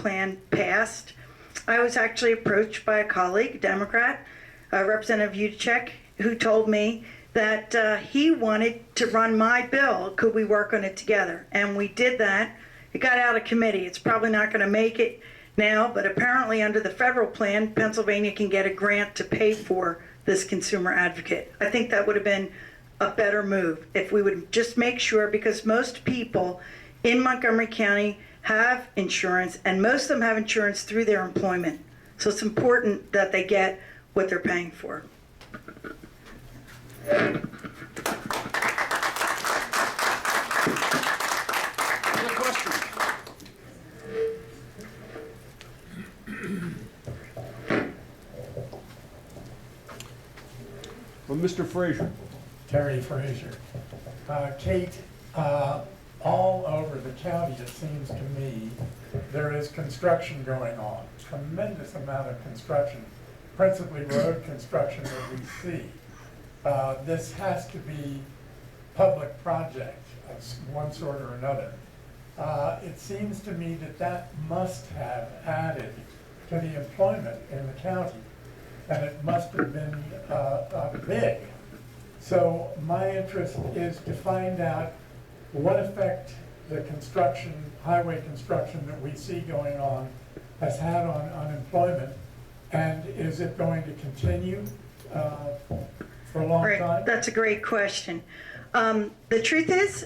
plan passed, I was actually approached by a colleague, Democrat, Representative Yudichek, who told me that he wanted to run my bill. Could we work on it together? And we did that. It got out of committee. It's probably not going to make it now, but apparently under the federal plan, Pennsylvania can get a grant to pay for this consumer advocate. I think that would have been a better move if we would just make sure, because most people in Montgomery County have insurance, and most of them have insurance through their employment. So it's important that they get what they're paying for. Other questions? Well, Mr. Frazier. Terry Frazier. Kate, all over the county, it seems to me, there is construction going on, tremendous amount of construction, principally road construction that we see. This has to be public project of one sort or another. It seems to me that that must have added to the employment in the county, and it must have been big. So my interest is to find out what effect the construction, highway construction that we see going on has had on unemployment, and is it going to continue for a long time? That's a great question. The truth is,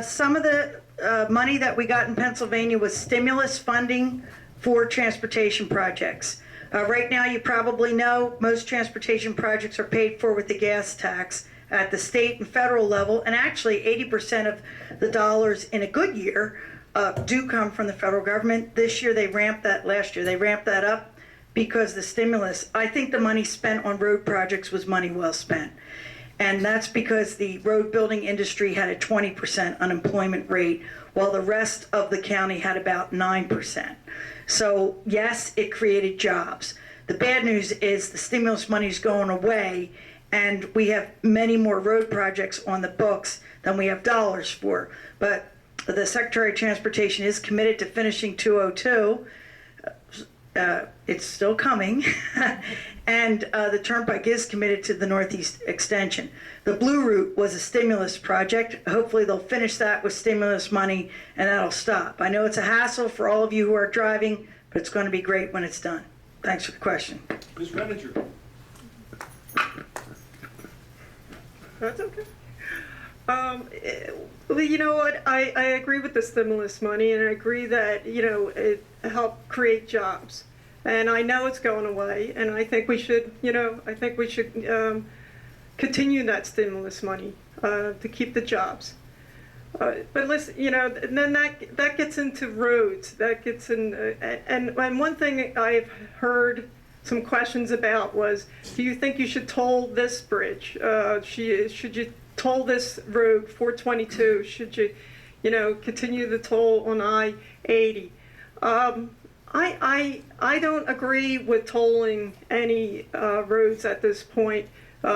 some of the money that we got in Pennsylvania was stimulus funding for transportation projects. Right now, you probably know most transportation projects are paid for with the gas tax at the state and federal level, and actually 80% of the dollars in a good year do come from the federal government. This year they ramped that, last year they ramped that up because the stimulus. I think the money spent on road projects was money well spent. And that's because the road building industry had a 20% unemployment rate, while the rest of the county had about 9%. So yes, it created jobs. The bad news is the stimulus money is going away, and we have many more road projects on the books than we have dollars for. But the Secretary of Transportation is committed to finishing 202. It's still coming. And the Turnpike is committed to the Northeast Extension. The Blue Route was a stimulus project. Hopefully they'll finish that with stimulus money, and that'll stop. I know it's a hassle for all of you who are driving, but it's going to be great when it's done. Thanks for the question. Ms. Redinger. That's okay. You know what? I agree with the stimulus money, and I agree that, you know, it helped create jobs. And I know it's going away, and I think we should, you know, continue that stimulus money to keep the jobs. But listen, you know, and then that gets into roads. That gets in, and one thing I've heard some questions about was, do you think you should toll this bridge? Should you toll this road 422? Should you, you know, continue the toll on I-80? I don't agree with tolling any roads at this point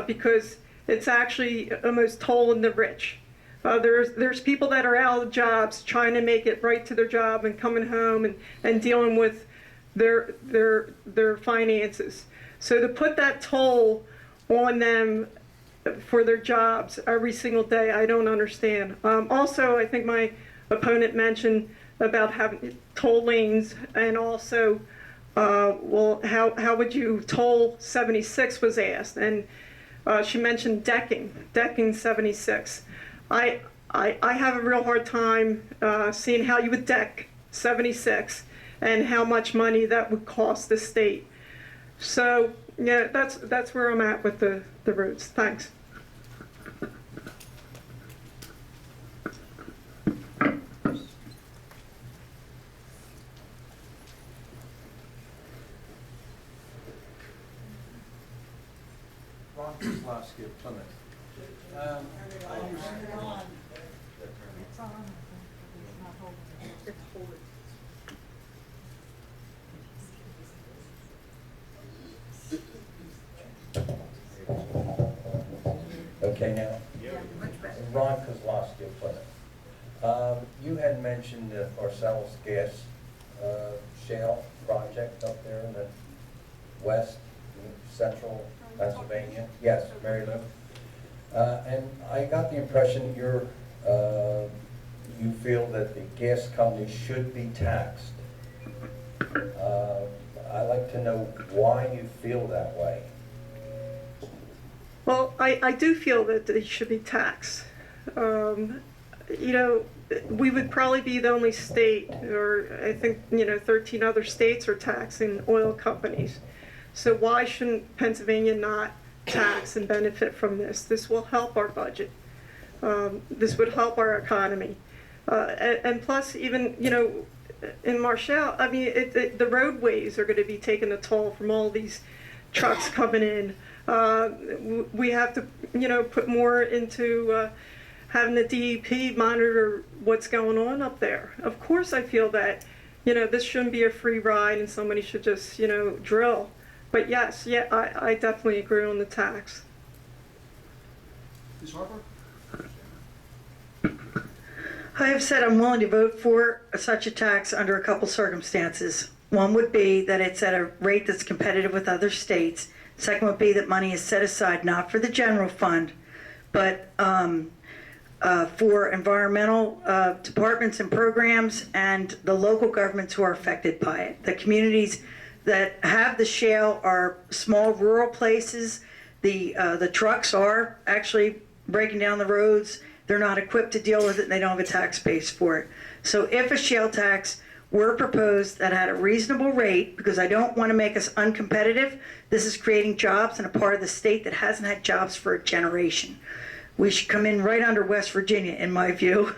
because it's actually almost tolling the rich. There's people that are out of jobs trying to make it right to their job and coming home and dealing with their finances. So to put that toll on them for their jobs every single day, I don't understand. Also, I think my opponent mentioned about having toll lanes, and also, well, how would you toll 76 was asked, and she mentioned decking 76. I have a real hard time seeing how you would deck 76 and how much money that would cost the state. So yeah, that's where I'm at with the roads. Thanks. Ron Kozlowski of Plymouth. Okay now? Yeah. Ron Kozlowski of Plymouth. You had mentioned the Parcells gas shale project up there in the west, central Pennsylvania? Yes, Mary Lou. And I got the impression you feel that the gas company should be taxed. I'd like to know why you feel that way. Well, I do feel that they should be taxed. You know, we would probably be the only state, or I think, 13 other states are taxing oil companies. So why shouldn't Pennsylvania not tax and benefit from this? This will help our budget. This would help our economy. And plus, even, in Marshall, I mean, the roadways are going to be taking a toll from all these trucks coming in. We have to, put more into having the DEP monitor what's going on up there. Of course, I feel that, this shouldn't be a free ride and somebody should just, drill. But yes, I definitely agree on the tax. Ms. Harper? I have said I'm willing to vote for such a tax under a couple circumstances. One would be that it's at a rate that's competitive with other states. Second would be that money is set aside not for the general fund, but for environmental departments and programs and the local governments who are affected by it. The communities that have the shale are small rural places. The trucks are actually breaking down the roads. They're not equipped to deal with it, and they don't have a tax base for it. So if a shale tax were proposed that had a reasonable rate, because I don't want to make us uncompetitive, this is creating jobs in a part of the state that hasn't had jobs for a generation. We should come in right under West Virginia, in my view,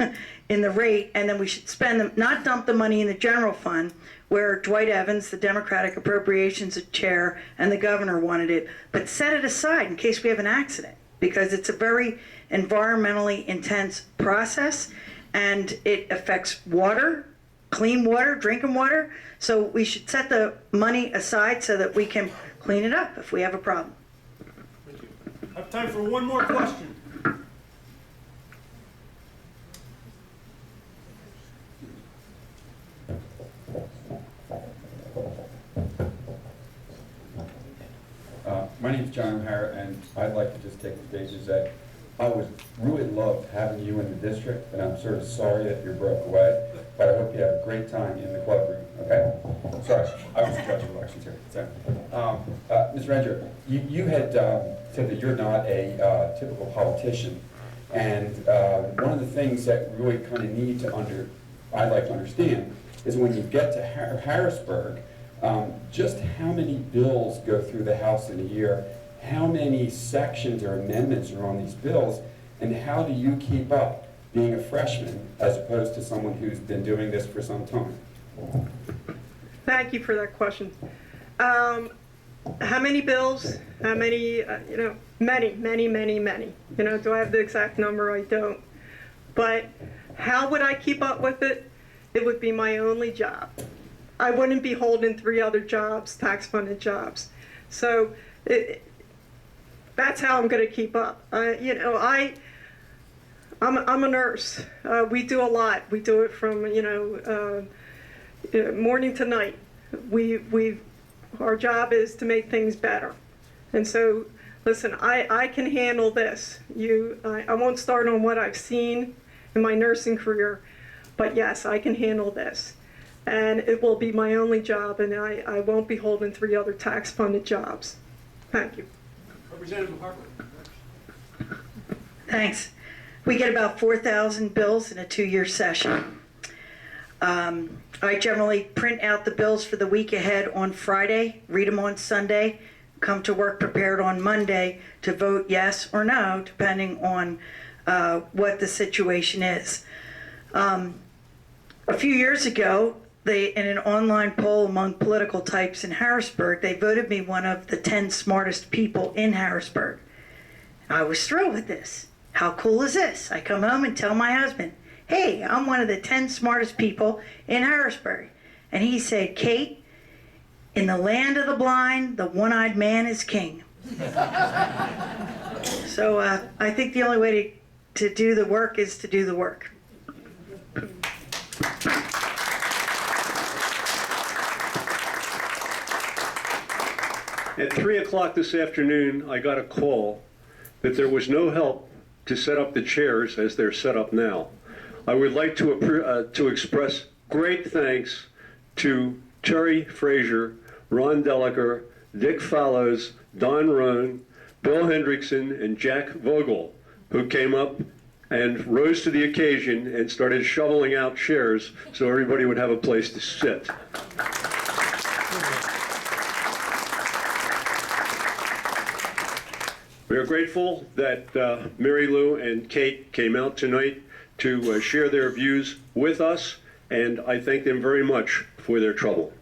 in the rate, and then we should spend them, not dump the money in the general fund, where Dwight Evans, the Democratic Appropriations Chair, and the governor wanted it, but set it aside in case we have an accident, because it's a very environmentally intense process, and it affects water, clean water, drinking water. So we should set the money aside so that we can clean it up if we have a problem. Thank you. I have time for one more question. My name's John O'Hara, and I'd like to just take the stage and say I really loved having you in the district, and I'm sort of sorry that you broke away, but I hope you have a great time in the club room, okay? Sorry, I was the judge of elections here. So, Ms. Ranger, you had said that you're not a typical politician, and one of the things that we really kind of I'd like to understand, is when you get to Harrisburg, just how many bills go through the House in a year, how many sections or amendments are on these bills, and how do you keep up being a freshman as opposed to someone who's been doing this for some time? Thank you for that question. How many bills? How many, many. Do I have the exact number? I don't. But how would I keep up with it? It would be my only job. I wouldn't be holding 3 other jobs, tax-funded jobs. So that's how I'm going to keep up. I'm a nurse. We do a lot. We do it from morning to night. Our job is to make things better. And so, listen, I can handle this. I won't start on what I've seen in my nursing career, but yes, I can handle this. And it will be my only job, and I won't be holding 3 other tax-funded jobs. Thank you. Representative Harper. Thanks. We get about 4,000 bills in a 2-year session. I generally print out the bills for the week ahead on Friday, read them on Sunday, come to work prepared on Monday to vote yes or no, depending on what the situation is. A few years ago, in an online poll among political types in Harrisburg, they voted me one of the 10 smartest people in Harrisburg. I was thrilled with this. How cool is this? I come home and tell my husband, hey, I'm one of the 10 smartest people in Harrisburg. And he said, Kate, in the land of the blind, the one-eyed man is king. So I think the only way to do the work is to do the work. At 3 o'clock this afternoon, I got a call that there was no help to set up the chairs as they're set up now. I would like to express great thanks to Terry Frazier, Ron Delaker, Dick Fallows, Don Rohn, Bill Hendrickson, and Jack Vogel, who came up and rose to the occasion and started shoveling out chairs so everybody would have a place to sit. We are grateful that Mary Lou and Kate came out tonight to share their views with us, and I thank them very much for their trouble.